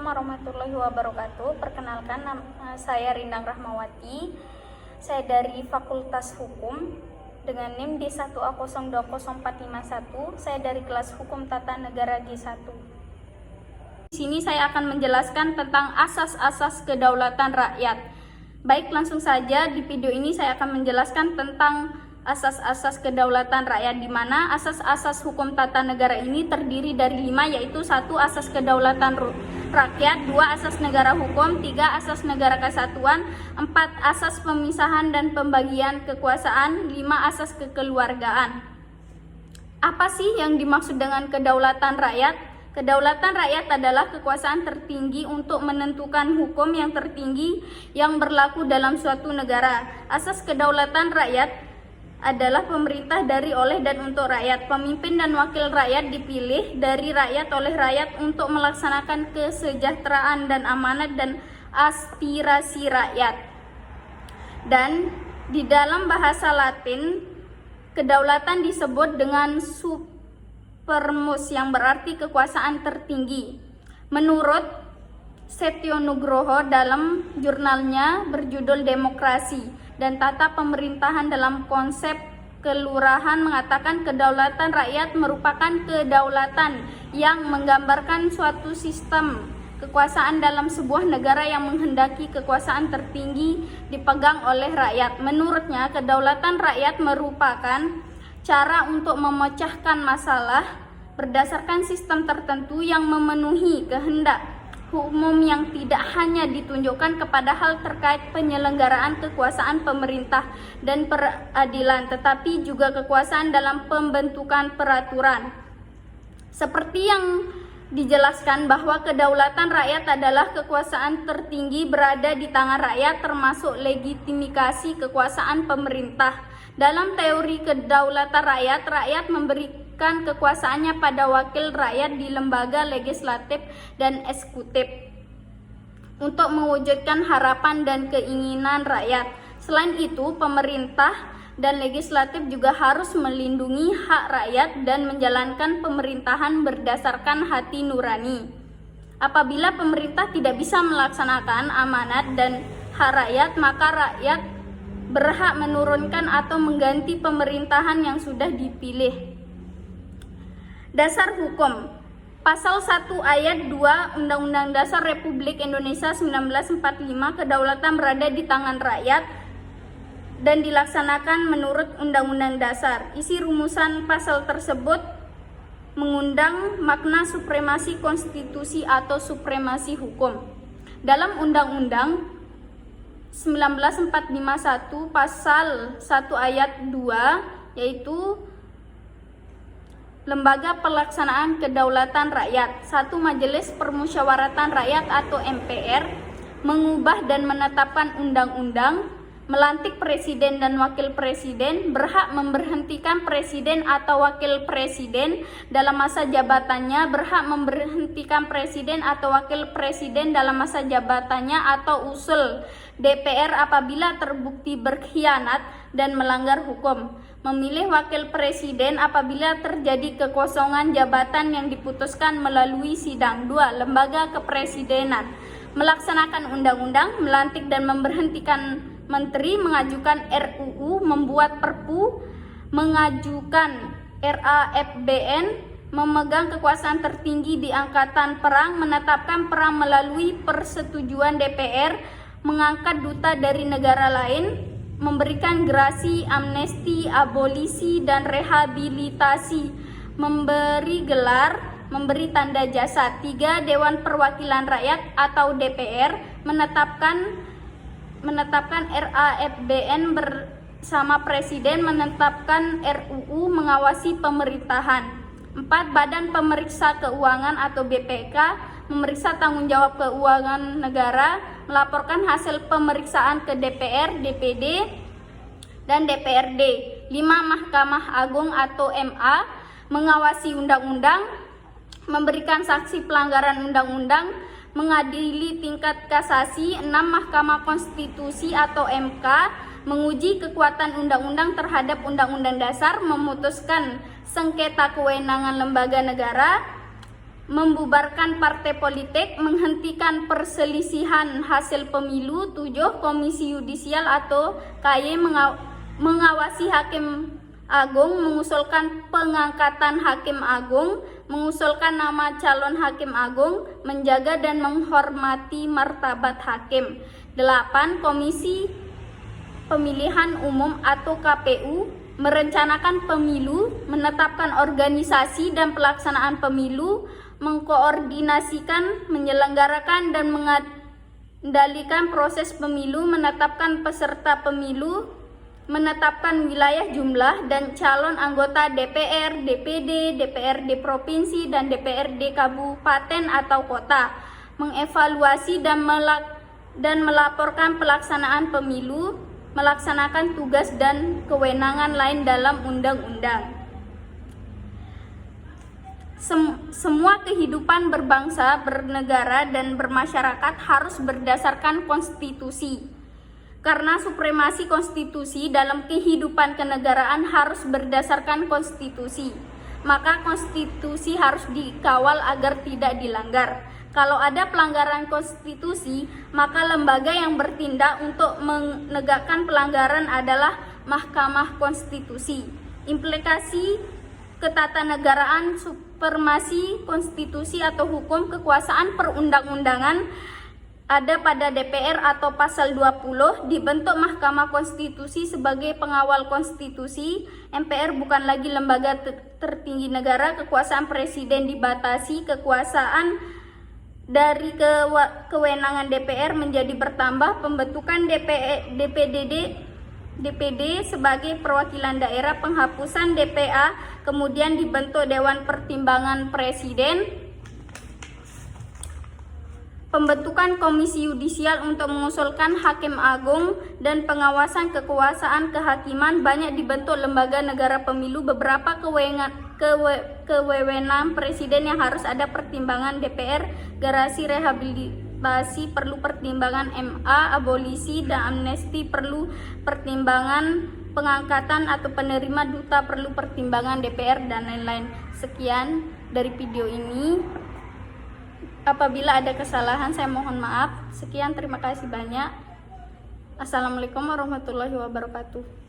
Assalamualaikum warahmatullahi wabarakatuh. Perkenalkan, saya Rindang Rahmawati. Saya dari Fakultas Hukum dengan NIM D1A020451. Saya dari kelas Hukum Tata Negara G1. Di sini saya akan menjelaskan tentang asas-asas kedaulatan rakyat. Baik, langsung saja di video ini saya akan menjelaskan tentang asas-asas kedaulatan rakyat, di mana asas-asas hukum tata negara ini terdiri dari 5, yaitu 1. Asas kedaulatan rakyat, 2. Asas negara hukum, 3. Asas negara kesatuan, 4. Asas pemisahan dan pembagian kekuasaan, 5. Asas kekeluargaan. Apa sih yang dimaksud dengan kedaulatan rakyat? Kedaulatan rakyat adalah kekuasaan tertinggi untuk menentukan hukum yang tertinggi yang berlaku dalam suatu negara. Asas kedaulatan rakyat adalah pemerintah dari, oleh, dan untuk rakyat. Pemimpin dan wakil rakyat dipilih dari rakyat oleh rakyat untuk melaksanakan kesejahteraan dan amanat dan aspirasi rakyat. Dan di dalam bahasa Latin, kedaulatan disebut dengan supremos, yang berarti kekuasaan tertinggi. Menurut Setio Nugroho dalam jurnalnya berjudul Demokrasi dan Tata Pemerintahan dalam Konsep Kelurahan, mengatakan kedaulatan rakyat merupakan kedaulatan yang menggambarkan suatu sistem kekuasaan dalam sebuah negara yang menghendaki kekuasaan tertinggi dipegang oleh rakyat. Menurutnya, kedaulatan rakyat merupakan cara untuk memecahkan masalah berdasarkan sistem tertentu yang memenuhi kehendak umum yang tidak hanya ditunjukkan kepada hal terkait penyelenggaraan kekuasaan pemerintah dan peradilan, tetapi juga kekuasaan dalam pembentukan peraturan. Seperti yang dijelaskan bahwa kedaulatan rakyat adalah kekuasaan tertinggi berada di tangan rakyat, termasuk legitimasi kekuasaan pemerintah. Dalam teori kedaulatan rakyat, rakyat memberikan kekuasaannya pada wakil rakyat di lembaga legislatif dan eksekutif untuk mewujudkan harapan dan keinginan rakyat. Selain itu, pemerintah dan legislatif juga harus melindungi hak rakyat dan menjalankan pemerintahan berdasarkan hati nurani. Apabila pemerintah tidak bisa melaksanakan amanat dan hak rakyat, maka rakyat berhak menurunkan atau mengganti pemerintahan yang sudah dipilih. Dasar hukum. Pasal 1 ayat 2 Undang-Undang Dasar Republik Indonesia 1945, kedaulatan berada di tangan rakyat dan dilaksanakan menurut Undang-Undang Dasar. Isi rumusan pasal tersebut mengundang makna supremasi konstitusi atau supremasi hukum. Dalam Undang-Undang 1941 pasal 1 ayat 2, yaitu Lembaga Pelaksanaan Kedaulatan Rakyat. 1. Majelis Permusyawaratan Rakyat atau MPR mengubah dan menetapkan undang-undang, melantik presiden dan wakil presiden, berhak memberhentikan presiden atau wakil presiden dalam masa jabatannya, berhak memberhentikan presiden atau wakil presiden dalam masa jabatannya atau usul DPR apabila terbukti berkhianat dan melanggar hukum, memilih wakil presiden apabila terjadi kekosongan jabatan yang diputuskan melalui sidang. 2. Lembaga kepresidenan melaksanakan undang-undang, melantik dan memberhentikan menteri, mengajukan RUU, membuat Perpu, mengajukan RAFBN, memegang kekuasaan tertinggi di angkatan perang, menetapkan perang melalui persetujuan DPR, mengangkat duta dari negara lain, memberikan gerasi, amnesti, abolisi, dan rehabilitasi, memberi gelar, memberi tanda jasa. 3. Dewan Perwakilan Rakyat atau DPR menetapkan RAFBN bersama Presiden, menetapkan RUU, mengawasi pemerintahan. 4. Badan Pemeriksa Keuangan atau BPK memeriksa tanggung jawab keuangan negara, melaporkan hasil pemeriksaan ke DPR, DPD, dan DPRD. 5. Mahkamah Agung atau MA mengawasi undang-undang, memberikan saksi pelanggaran undang-undang, mengadili tingkat kasasi. 6. Mahkamah Konstitusi atau MK menguji kekuatan undang-undang terhadap undang-undang dasar, memutuskan sengketa kewenangan lembaga negara. membubarkan partai politik, menghentikan perselisihan hasil pemilu. 7. Komisi Yudisial atau KY mengawasi Hakim Agung, mengusulkan pengangkatan Hakim Agung, mengusulkan nama calon Hakim Agung, menjaga dan menghormati martabat hakim. 8. Komisi Pemilihan Umum atau KPU merencanakan pemilu, menetapkan organisasi dan pelaksanaan pemilu, mengkoordinasikan, menyelenggarakan dan mengendalikan proses pemilu, menetapkan peserta pemilu, menetapkan wilayah, jumlah, dan calon anggota DPR, DPD, DPRD provinsi, dan DPRD kabupaten atau kota, mengevaluasi dan melaporkan pelaksanaan pemilu, melaksanakan tugas dan kewenangan lain dalam undang-undang. Semua kehidupan berbangsa, bernegara, dan bermasyarakat harus berdasarkan konstitusi. Karena supremasi konstitusi dalam kehidupan kenegaraan harus berdasarkan konstitusi, maka konstitusi harus dikawal agar tidak dilanggar. Kalau ada pelanggaran konstitusi, maka lembaga yang bertindak untuk menegakkan pelanggaran adalah Mahkamah Konstitusi. Implikasi ketatanegaraan, supremasi konstitusi atau hukum kekuasaan perundang-undangan ada pada DPR atau pasal 20, dibentuk Mahkamah Konstitusi sebagai pengawal konstitusi. MPR bukan lagi lembaga tertinggi negara, kekuasaan presiden dibatasi, kekuasaan dari kewenangan DPR menjadi bertambah, pembentukan DPD sebagai perwakilan daerah, penghapusan DPA, kemudian dibentuk Dewan Pertimbangan Presiden, pembentukan Komisi Yudisial untuk mengusulkan Hakim Agung dan pengawasan kekuasaan kehakiman. Banyak dibentuk lembaga negara pemilu, beberapa kewenangan presiden yang harus ada pertimbangan DPR, garasi rehabilitasi perlu pertimbangan MA, abolisi dan amnesti perlu pertimbangan, pengangkatan atau penerima duta perlu pertimbangan DPR, dan lain-lain. Sekian dari video ini. Apabila ada kesalahan saya mohon maaf. Sekian, terima kasih banyak. Assalamualaikum warahmatullahi wabarakatuh.